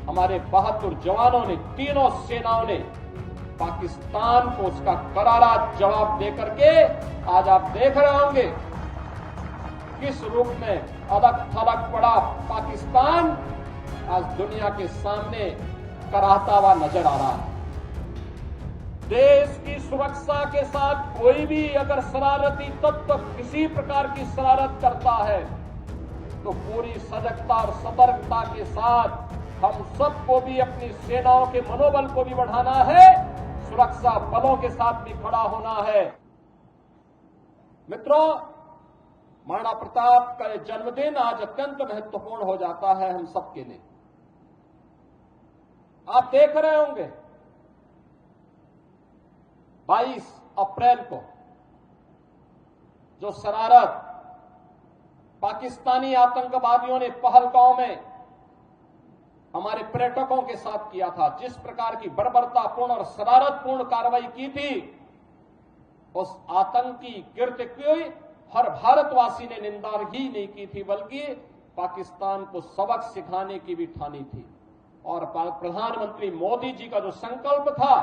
हमारे बहादुर जवानों ने, तीनों सेनाओं ने पाकिस्तान को उसका करारा जवाब देकर के आज आप देख रहे होंगे किस रूप में अलग थलग पड़ा पाकिस्तान आज दुनिया के सामने कराहता हुआ नजर आ रहा है। देश की सुरक्षा के साथ कोई भी अगर शरारती तत्व किसी प्रकार की शरारत करता है तो पूरी सजगता और सतर्कता के साथ हम सबको भी अपनी सेनाओं के मनोबल को भी बढ़ाना है, सुरक्षा बलों के साथ भी खड़ा होना है। मित्रों, महाराणा प्रताप का यह जन्मदिन आज अत्यंत महत्वपूर्ण हो जाता है हम सबके लिए। आप देख रहे होंगे 22 अप्रैल को जो शरारत पाकिस्तानी आतंकवादियों ने पहलगांव में हमारे पर्यटकों के साथ किया था, जिस प्रकार की बर्बरतापूर्ण और शरारतपूर्ण कार्रवाई की थी, उस आतंकी कृत्य की हर भारतवासी ने निंदा ही नहीं की थी, बल्कि पाकिस्तान को सबक सिखाने की भी ठानी थी। और प्रधानमंत्री मोदी जी का जो संकल्प था,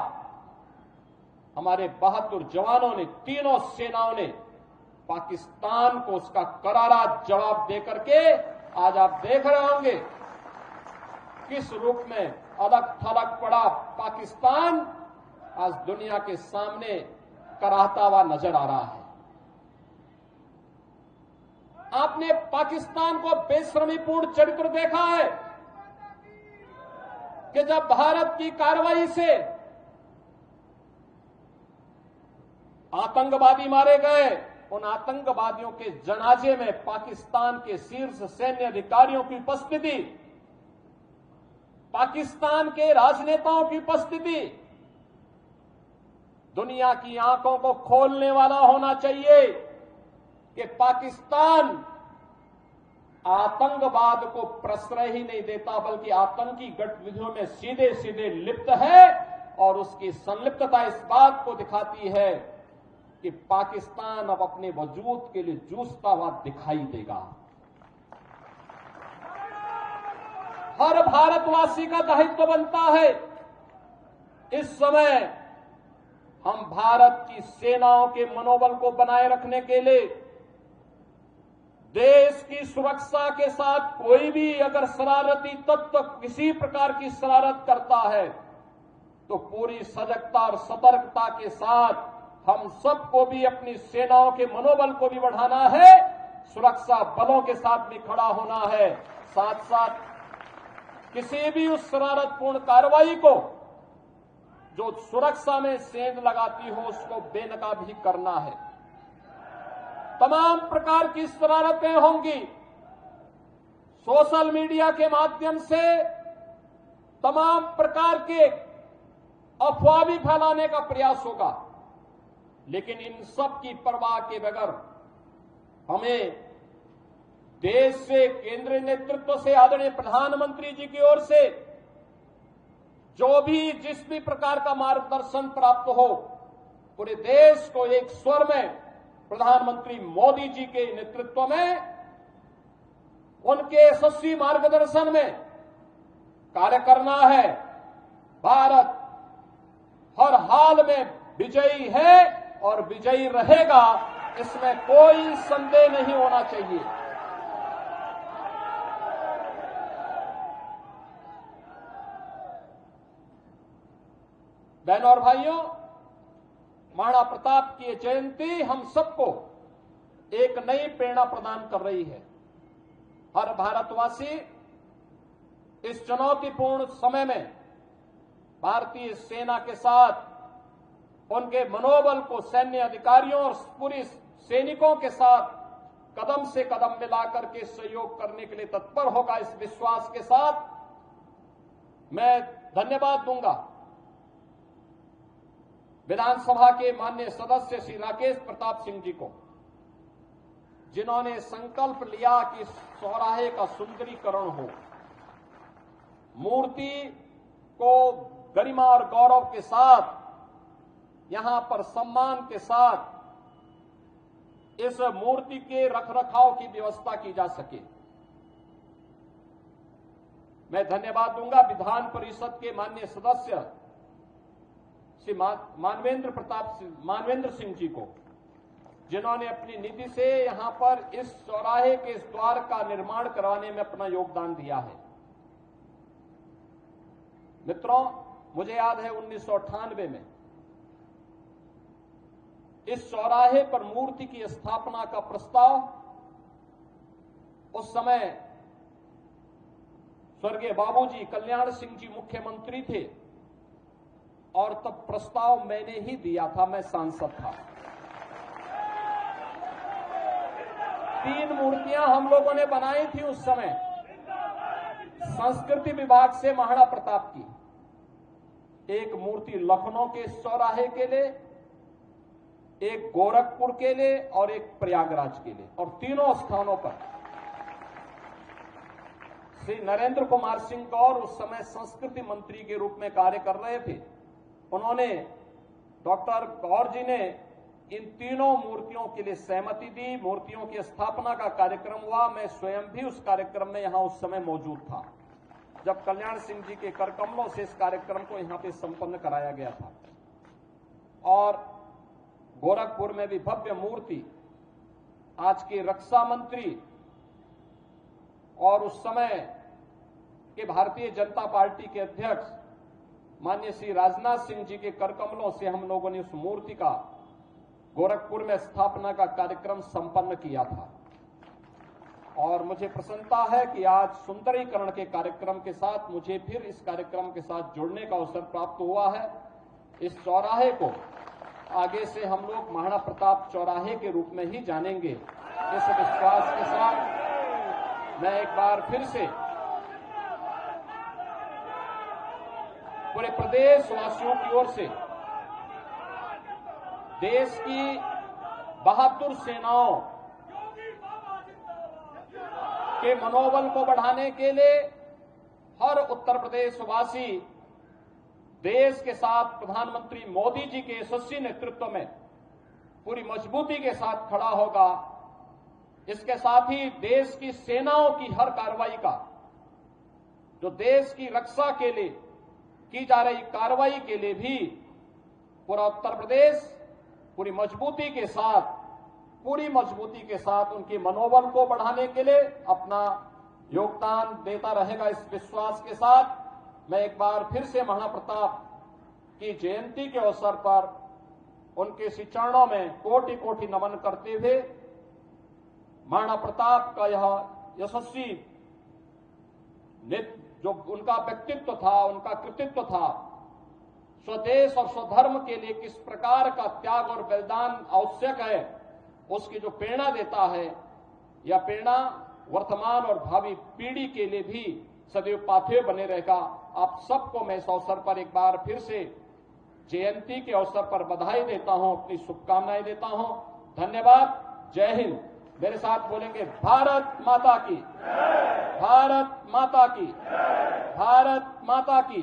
हमारे बहादुर जवानों ने, तीनों सेनाओं ने पाकिस्तान को उसका करारा जवाब देकर के आज आप देख रहे होंगे किस रूप में अलग थलग पड़ा पाकिस्तान आज दुनिया के सामने कराहता हुआ नजर आ रहा है। आपने पाकिस्तान को बेशर्मीपूर्ण चरित्र देखा है कि जब भारत की कार्रवाई से आतंकवादी मारे गए, उन आतंकवादियों के जनाजे में पाकिस्तान के शीर्ष सैन्य अधिकारियों की उपस्थिति, पाकिस्तान के राजनेताओं की उपस्थिति दुनिया की आंखों को खोलने वाला होना चाहिए कि पाकिस्तान आतंकवाद को प्रश्रय ही नहीं देता, बल्कि आतंकी गतिविधियों में सीधे सीधे लिप्त है। और उसकी संलिप्तता इस बात को दिखाती है कि पाकिस्तान अब अपने वजूद के लिए जूझता हुआ दिखाई देगा। हर भारतवासी का दायित्व बनता है इस समय हम भारत की सेनाओं के मनोबल को बनाए रखने के लिए, देश की सुरक्षा के साथ कोई भी अगर शरारती तत्व किसी प्रकार की शरारत करता है तो पूरी सजगता और सतर्कता के साथ हम सबको भी अपनी सेनाओं के मनोबल को भी बढ़ाना है, सुरक्षा बलों के साथ भी खड़ा होना है। साथ साथ किसी भी उस शरारतपूर्ण कार्रवाई को जो सुरक्षा में सेंध लगाती हो उसको बेनकाब भी करना है। तमाम प्रकार की शरारतें होंगी, सोशल मीडिया के माध्यम से तमाम प्रकार के अफवाह भी फैलाने का प्रयास होगा, लेकिन इन सब की परवाह के बगैर हमें देश से, केंद्रीय नेतृत्व से, आदरणीय प्रधानमंत्री जी की ओर से जो भी जिस भी प्रकार का मार्गदर्शन प्राप्त हो, पूरे देश को एक स्वर में प्रधानमंत्री मोदी जी के नेतृत्व में, उनके यशस्वी मार्गदर्शन में कार्य करना है। भारत हर हाल में विजयी है और विजयी रहेगा, इसमें कोई संदेह नहीं होना चाहिए। बहनों और भाइयों, महाराणा प्रताप की जयंती हम सबको एक नई प्रेरणा प्रदान कर रही है। हर भारतवासी इस चुनौतीपूर्ण समय में भारतीय सेना के साथ उनके मनोबल को, सैन्य अधिकारियों और पूरी सैनिकों के साथ कदम से कदम मिलाकर के सहयोग करने के लिए तत्पर होगा। इस विश्वास के साथ मैं धन्यवाद दूंगा विधानसभा के माननीय सदस्य श्री राकेश प्रताप सिंह जी को, जिन्होंने संकल्प लिया कि चौराहे का सुंदरीकरण हो, मूर्ति को गरिमा और गौरव के साथ, यहां पर सम्मान के साथ इस मूर्ति के रखरखाव की व्यवस्था की जा सके। मैं धन्यवाद दूंगा विधान परिषद के माननीय सदस्य श्री मानवेंद्र सिंह जी को, जिन्होंने अपनी निधि से यहां पर इस चौराहे के इस द्वार का निर्माण करवाने में अपना योगदान दिया है। मित्रों, मुझे याद है 1998 में इस चौराहे पर मूर्ति की स्थापना का प्रस्ताव उस समय स्वर्गीय बाबूजी कल्याण सिंह जी मुख्यमंत्री थे और तब प्रस्ताव मैंने ही दिया था, मैं सांसद था। 3 मूर्तियां हम लोगों ने बनाई थी उस समय, संस्कृति विभाग से महाराणा प्रताप की, एक मूर्ति लखनऊ के चौराहे के लिए, एक गोरखपुर के लिए और एक प्रयागराज के लिए, और तीनों स्थानों पर श्री नरेंद्र कुमार सिंह गौर उस समय संस्कृति मंत्री के रूप में कार्य कर रहे थे। उन्होंने, डॉक्टर गौर जी ने इन तीनों मूर्तियों के लिए सहमति दी। मूर्तियों की स्थापना का कार्यक्रम हुआ। मैं स्वयं भी उस कार्यक्रम में यहां उस समय मौजूद था, जब कल्याण सिंह जी के करकमलों से इस कार्यक्रम को यहां पे संपन्न कराया गया था। और गोरखपुर में भी भव्य मूर्ति आज के रक्षा मंत्री और उस समय के भारतीय जनता पार्टी के अध्यक्ष माननीय श्री राजनाथ सिंह जी के करकमलों से हम लोगों ने उस मूर्ति का गोरखपुर में स्थापना का कार्यक्रम संपन्न किया था। और मुझे प्रसन्नता है कि आज सुंदरीकरण के कार्यक्रम के साथ मुझे फिर इस कार्यक्रम के साथ जुड़ने का अवसर प्राप्त हुआ है। इस चौराहे को आगे से हम लोग महाराणा प्रताप चौराहे के रूप में ही जानेंगे। इस विश्वास के साथ मैं एक बार फिर से पूरे प्रदेश वासियों की ओर से देश की बहादुर सेनाओं के मनोबल को बढ़ाने के लिए हर उत्तर प्रदेश वासी देश के साथ प्रधानमंत्री मोदी जी के यशस्वी नेतृत्व में पूरी मजबूती के साथ खड़ा होगा। इसके साथ ही देश की सेनाओं की हर कार्रवाई का, जो देश की रक्षा के लिए की जा रही कार्रवाई के लिए भी पूरा उत्तर प्रदेश पूरी मजबूती के साथ उनके मनोबल को बढ़ाने के लिए अपना योगदान देता रहेगा। इस विश्वास के साथ मैं एक बार फिर से महाराणा प्रताप की जयंती के अवसर पर उनके श्री चरणों में कोटि कोटि नमन करते हुए महाराणा प्रताप का यह यशस्वी जो उनका व्यक्तित्व था, उनका कृतित्व था, स्वदेश और स्वधर्म के लिए किस प्रकार का त्याग और बलिदान आवश्यक है, उसकी जो प्रेरणा देता है, यह प्रेरणा वर्तमान और भावी पीढ़ी के लिए भी सदैव पाथेय बने रहेगा। आप सबको मैं इस अवसर पर एक बार फिर से जयंती के अवसर पर बधाई देता हूं, अपनी शुभकामनाएं देता हूं। धन्यवाद। जय हिंद। मेरे साथ बोलेंगे भारत माता की, भारत माता की, भारत माता की।